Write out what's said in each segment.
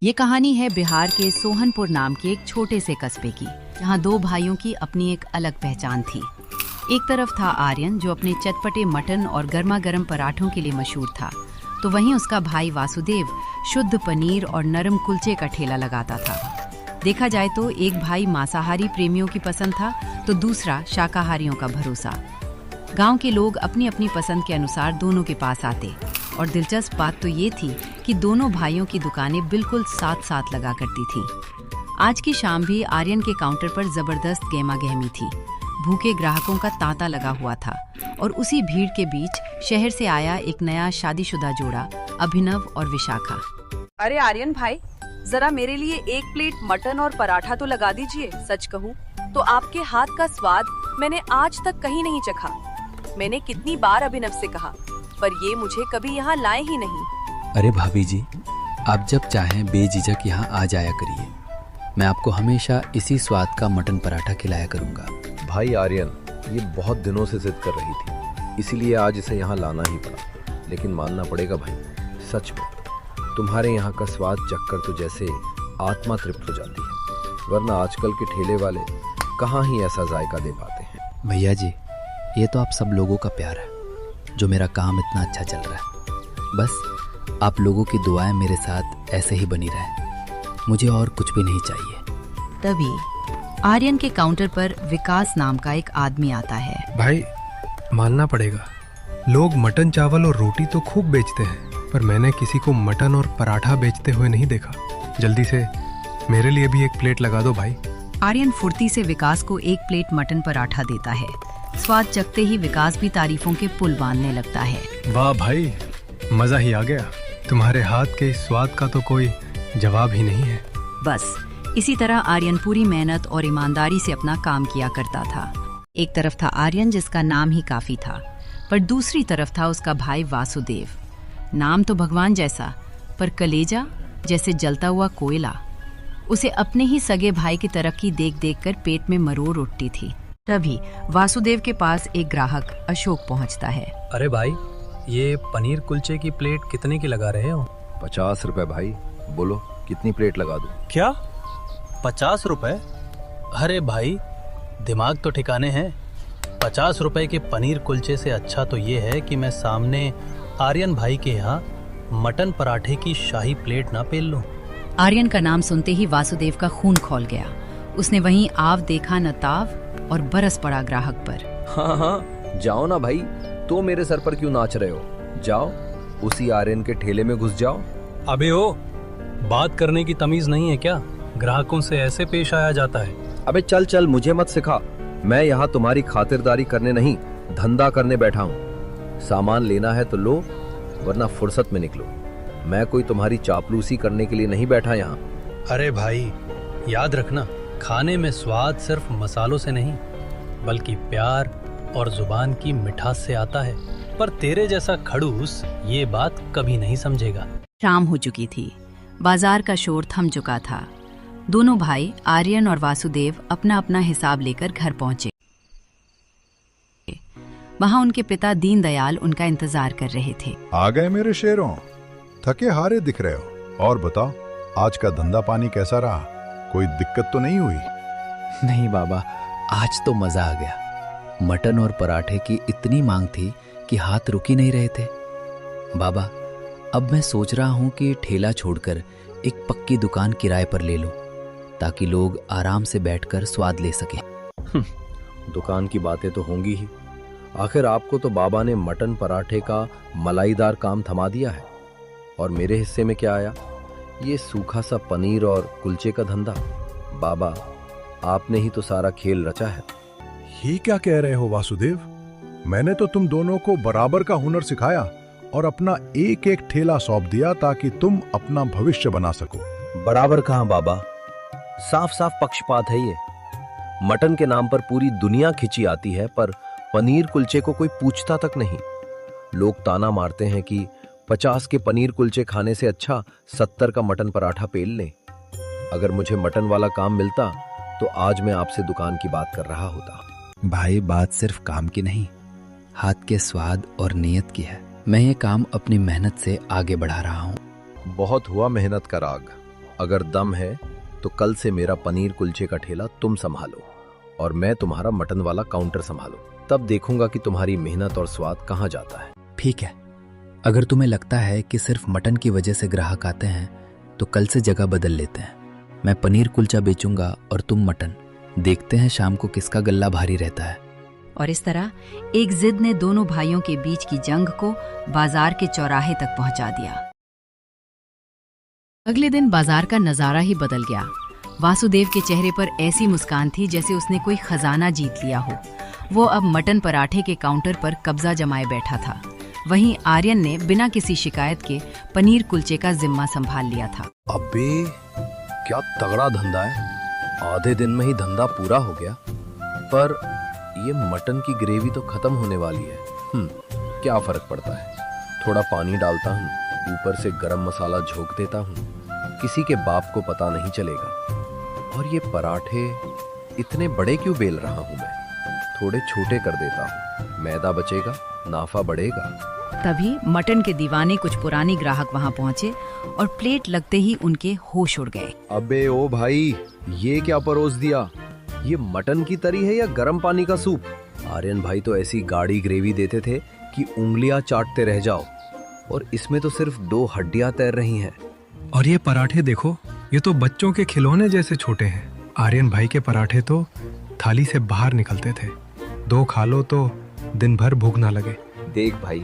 ये कहानी है बिहार के सोहनपुर नाम के एक छोटे से कस्बे की, जहाँ दो भाइयों की अपनी एक अलग पहचान थी। एक तरफ था आर्यन, जो अपने चटपटे मटन और गर्मा गर्म पराठों के लिए मशहूर था, तो वहीं उसका भाई वासुदेव शुद्ध पनीर और नरम कुलचे का ठेला लगाता था। देखा जाए तो एक भाई मांसाहारी प्रेमियों की पसंद था, तो दूसरा शाकाहारियों का भरोसा। गांव के लोग अपनी अपनी पसंद के अनुसार दोनों के पास आते, और दिलचस्प बात तो ये थी कि दोनों भाइयों की दुकानें बिल्कुल साथ साथ लगा करती थीं। आज की शाम भी आर्यन के काउंटर पर जबरदस्त गहमा-गहमी थी। भूखे ग्राहकों का तांता लगा हुआ था, और उसी भीड़ के बीच शहर से आया एक नया शादीशुदा जोड़ा, अभिनव और विशाखा। अरे आर्यन भाई, जरा मेरे लिए एक प्लेट मटन और पराठा तो लगा दीजिए। सच कहूँ तो आपके हाथ का स्वाद मैंने आज तक कहीं नहीं चखा। मैंने कितनी बार अभिनव से कहा, पर ये मुझे कभी यहाँ लाए ही नहीं। अरे भाभी जी, आप जब चाहें बेझिझक यहाँ आ जाया करिए। मैं आपको हमेशा इसी स्वाद का मटन पराठा खिलाया करूँगा। भाई आर्यन ये बहुत दिनों से जिद कर रही थी, इसीलिए आज इसे यहाँ लाना ही पड़ा। लेकिन मानना पड़ेगा भाई, सच में तुम्हारे यहाँ का स्वाद चखकर तो जैसे आत्मा तृप्त हो जाती है, वरना आजकल के ठेले वाले कहाँ ही ऐसा जायका दे पाते हैं। भैया जी, ये तो आप सब लोगों का प्यार है, जो मेरा काम इतना अच्छा चल रहा है। बस आप लोगों की दुआएं मेरे साथ ऐसे ही बनी रहें, मुझे और कुछ भी नहीं चाहिए। तभी आर्यन के काउंटर पर विकास नाम का एक आदमी आता है। भाई मानना पड़ेगा, लोग मटन चावल और रोटी तो खूब बेचते हैं, पर मैंने किसी को मटन और पराठा बेचते हुए नहीं देखा। जल्दी से मेरे लिए भी एक प्लेट लगा दो भाई। आर्यन फुर्ती से विकास को एक प्लेट मटन पराठा देता है। स्वाद चखते ही विकास भी तारीफों के पुल बांधने लगता है। वाह भाई, मजा ही आ गया। तुम्हारे हाथ के इस स्वाद का तो कोई जवाब ही नहीं है। बस इसी तरह आर्यन पूरी मेहनत और ईमानदारी से अपना काम किया करता था। एक तरफ था आर्यन, जिसका नाम ही काफी था, पर दूसरी तरफ था उसका भाई वासुदेव। नाम तो भगवान जैसा, पर कलेजा जैसे जलता हुआ कोयला। उसे अपने ही सगे भाई की तरक्की देख देख कर पेट में मरोड़ उठती थी। तभी वासुदेव के पास एक ग्राहक अशोक पहुंचता है। अरे भाई, ये पनीर कुलचे की प्लेट कितने की लगा रहे हो? 50 रुपए भाई, बोलो कितनी प्लेट लगा दूं? क्या 50 रुपए? अरे भाई, दिमाग तो ठिकाने हैं। 50 रुपए के पनीर कुलचे से अच्छा तो ये है कि मैं सामने आर्यन भाई के यहाँ मटन पराठे की शाही प्लेट ना पेल लूं। आर्यन का नाम सुनते ही वासुदेव का खून खौल गया। उसने वहीं आव देखा न ताव और बरस पड़ा ग्राहक पर। हाँ हाँ, जाओ ना भाई, तो मेरे सर पर क्यों नाच रहे हो? जाओ उसी आर्यन के ठेले में घुस जाओ। अबे ओ, बात करने की तमीज नहीं है क्या? ग्राहकों से ऐसे पेश आया जाता है? अबे चल चल, मुझे मत सिखा। मैं यहाँ तुम्हारी खातिरदारी करने नहीं, धंधा करने बैठा हूँ। सामान लेना है तो लो, वरना फुर्सत में निकलो। मैं कोई तुम्हारी चापलूसी करने के लिए नहीं बैठा यहाँ। अरे भाई, याद रखना, खाने में स्वाद सिर्फ मसालों से नहीं, बल्कि प्यार और जुबान की मिठास से आता है। पर तेरे जैसा खड़ूस ये बात कभी नहीं समझेगा। शाम हो चुकी थी, बाजार का शोर थम चुका था। दोनों भाई आर्यन और वासुदेव अपना अपना हिसाब लेकर घर पहुंचे। वहां उनके पिता दीनदयाल उनका इंतजार कर रहे थे। आ गए मेरे शेरों, थके हारे दिख रहे हो। और बताओ, आज का धंधा पानी कैसा रहा? कोई दिक्कत तो नहीं हुई? नहीं बाबा, आज तो मजा आ गया। मटन और पराठे की इतनी मांग थी कि हाथ रुक ही नहीं रहे थे। बाबा, अब मैं सोच रहा हूँ कि ठेला छोड़कर एक पक्की दुकान किराए पर ले लूं, ताकि लोग आराम से बैठकर स्वाद ले सकें। दुकान की बातें तो होंगी ही। आखिर आपको तो बाबा ने मटन पराठे का मलाईदार काम थमा दिया है, और मेरे हिस्से में क्या आया? ये सूखा सा पनीर और कुलचे का धंधा। बाबा, आपने ही तो सारा खेल रचा है। ये क्या कह रहे हो वासुदेव? मैंने तो तुम दोनों को बराबर का हुनर सिखाया और अपना एक एक ठेला सौंप दिया, ताकि तुम अपना भविष्य बना सको। बराबर कहाँ बाबा, साफ साफ पक्षपात है ये। मटन के नाम पर पूरी दुनिया खिंची आती है, पर पनीर कुलचे को कोई पूछता तक नहीं। लोग ताना मारते हैं कि 50 के पनीर कुलचे खाने से अच्छा 70 का मटन पराठा पेल लें। अगर मुझे मटन वाला काम मिलता तो आज मैं आपसे दुकान की बात कर रहा होता। भाई, बात सिर्फ काम की नहीं, हाथ के स्वाद और नियत की है। मैं ये काम अपनी मेहनत से आगे बढ़ा रहा हूँ। बहुत हुआ मेहनत का राग, अगर दम है तो कल से मेरा पनीर कुलचे का ठेला तुम संभालो और मैं तुम्हारा मटन वाला काउंटर संभालूं। तब देखूंगा कि तुम्हारी मेहनत और स्वाद कहाँ जाता है। ठीक है, अगर तुम्हें लगता है कि सिर्फ मटन की वजह से ग्राहक आते हैं तो कल से जगह बदल लेते हैं। मैं पनीर कुलचा बेचूंगा और तुम मटन। देखते हैं शाम को किसका गल्ला भारी रहता है। और इस तरह एक जिद ने दोनों भाइयों के बीच की जंग को बाजार के चौराहे तक पहुंचा दिया। अगले दिन बाजार का नजारा ही बदल गया। वासुदेव के चेहरे पर ऐसी मुस्कान थी जैसे उसने कोई खजाना जीत लिया हो। वो अब मटन पराठे के काउंटर पर कब्जा जमाए बैठा था। वहीं आर्यन ने बिना किसी शिकायत के पनीर कुलचे का जिम्मा संभाल लिया था। अबे क्या तगड़ा धंधा है। आधे दिन में ही धंधा पूरा हो गया। पर ये मटन की ग्रेवी तो खत्म होने वाली है। क्या फर्क पड़ता है, थोड़ा पानी डालता हूँ, ऊपर से गरम मसाला झोंक देता हूँ, किसी के बाप को पता नहीं चलेगा। और ये पराठे इतने बड़े क्यों बेल रहा हूँ मैं, थोड़े छोटे कर देता हूँ, मैदा बचेगा, नाफा बढ़ेगा। तभी मटन के दीवाने कुछ पुराने ग्राहक वहां पहुंचे और प्लेट लगते ही उनके होश उड़ गए। अबे ओ भाई, ये क्या परोस दिया? ये मटन की तरी है या गर्म पानी का सूप? आर्यन भाई तो ऐसी गाढ़ी ग्रेवी देते थे कि उंगलियां चाटते रह जाओ, और इसमें तो सिर्फ 2 हड्डियां तैर रही हैं। और ये पराठे देखो, ये तो बच्चों के खिलौने जैसे छोटे हैं। आर्यन भाई के पराठे तो थाली से बाहर निकलते थे। 2 खा लो तो दिन भर भूख ना लगे। देख भाई,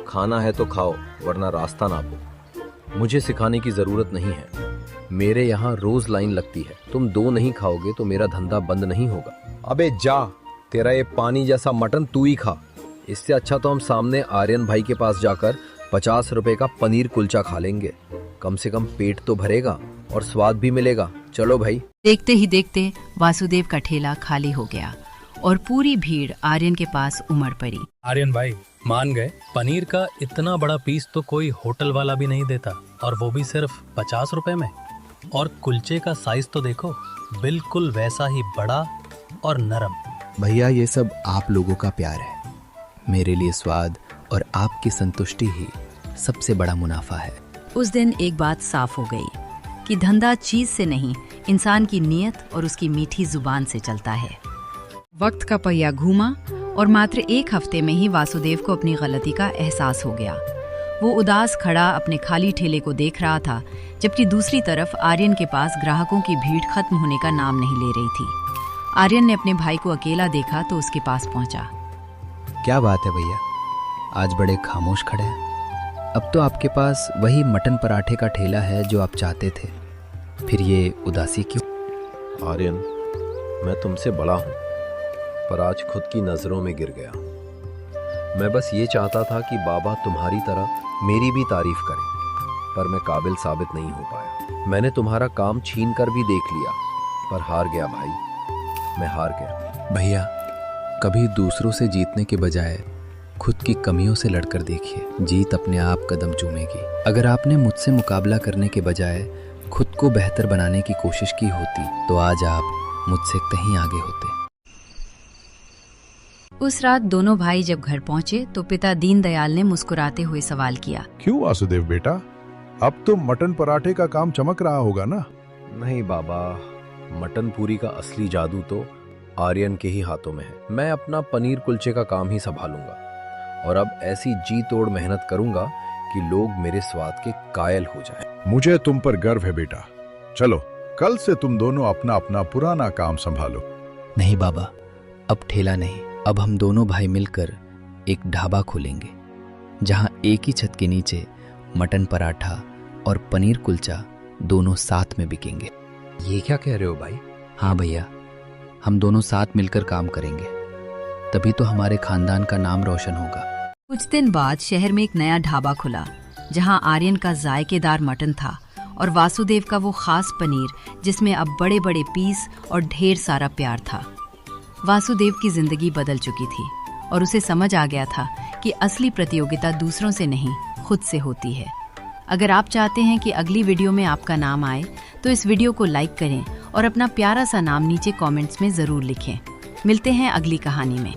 खाना है तो खाओ, वरना रास्ता नापो। मुझे सिखाने की जरूरत नहीं है। मेरे यहाँ रोज लाइन लगती है। तुम 2 नहीं खाओगे तो मेरा धंधा बंद नहीं होगा। अबे जा, तेरा ये पानी जैसा मटन तू ही खा। इससे अच्छा तो हम सामने आर्यन भाई के पास जाकर 50 रुपए का पनीर कुलचा खा लेंगे। कम से कम पेट तो भरेगा और स्वाद भी मिलेगा। चलो भाई। देखते ही देखते वासुदेव का ठेला खाली हो गया और पूरी भीड़ आर्यन के पास उमड़ पड़ी। आर्यन भाई मान गए, पनीर का इतना बड़ा पीस तो कोई होटल वाला भी नहीं देता, और वो भी सिर्फ 50 रुपए में। और कुलचे का साइज तो देखो, बिल्कुल वैसा ही बड़ा और नरम। भैया, ये सब आप लोगों का प्यार है। मेरे लिए स्वाद और आपकी संतुष्टि ही सबसे बड़ा मुनाफा है। उस दिन एक बात साफ हो गई कि धंधा चीज से नहीं, इंसान की नीयत और उसकी मीठी जुबान से चलता है। वक्त का पहिया घूमा और मात्र 1 हफ्ते में ही वासुदेव को अपनी गलती का एहसास हो गया। वो उदास खड़ा अपने खाली ठेले को देख रहा था, जबकि दूसरी तरफ आर्यन के पास ग्राहकों की भीड़ खत्म होने का नाम नहीं ले रही थी। आर्यन ने अपने भाई को अकेला देखा तो उसके पास पहुंचा। क्या बात है भैया, आज बड़े खामोश खड़े हैं। अब तो आपके पास वही मटन पराठे का ठेला है जो आप चाहते थे, फिर ये उदासी क्यों? आर्यन, मैं तुमसे बड़ा हूँ, पर आज खुद की नजरों में गिर गया। मैं बस ये चाहता था कि बाबा तुम्हारी तरह मेरी भी तारीफ करें, पर मैं काबिल साबित नहीं हो पाया। मैंने तुम्हारा काम छीन कर भी देख लिया, पर हार गया भाई, मैं हार गया। भैया, कभी दूसरों से जीतने के बजाय खुद की कमियों से लड़कर देखिए, जीत अपने आप कदम चूमेगी। अगर आपने मुझसे मुकाबला करने के बजाय खुद को बेहतर बनाने की कोशिश की होती तो आज आप मुझसे कहीं आगे होते। उस रात दोनों भाई जब घर पहुंचे तो पिता दीनदयाल ने मुस्कुराते हुए सवाल किया। क्यों वासुदेव बेटा, अब तो मटन पराठे का काम चमक रहा होगा ना? नहीं बाबा, मटन पूरी का असली जादू तो आर्यन के ही हाथों में है। मैं अपना पनीर कुलचे का काम ही संभालूंगा, और अब ऐसी जी तोड़ मेहनत करूंगा कि लोग मेरे स्वाद के कायल हो जाएं। मुझे तुम पर गर्व है बेटा। चलो, कल से तुम दोनों अपना अपना पुराना काम संभालो। नहीं बाबा, अब ठेला नहीं, अब हम दोनों भाई मिलकर एक ढाबा खोलेंगे, जहां एक ही छत के नीचे मटन पराठा और पनीर कुलचा दोनों साथ में बिकेंगे। ये क्या कह रहे हो भाई? हाँ भैया, हम दोनों साथ मिलकर काम करेंगे, तभी तो हमारे खानदान का नाम रोशन होगा। कुछ दिन बाद शहर में एक नया ढाबा खुला, जहां आर्यन का जायकेदार मटन था और वासुदेव का वो खास पनीर जिसमें अब बड़े बड़े पीस और ढेर सारा प्यार था। वासुदेव की जिंदगी बदल चुकी थी और उसे समझ आ गया था कि असली प्रतियोगिता दूसरों से नहीं, खुद से होती है। अगर आप चाहते हैं कि अगली वीडियो में आपका नाम आए तो इस वीडियो को लाइक करें और अपना प्यारा सा नाम नीचे कमेंट्स में जरूर लिखें। मिलते हैं अगली कहानी में।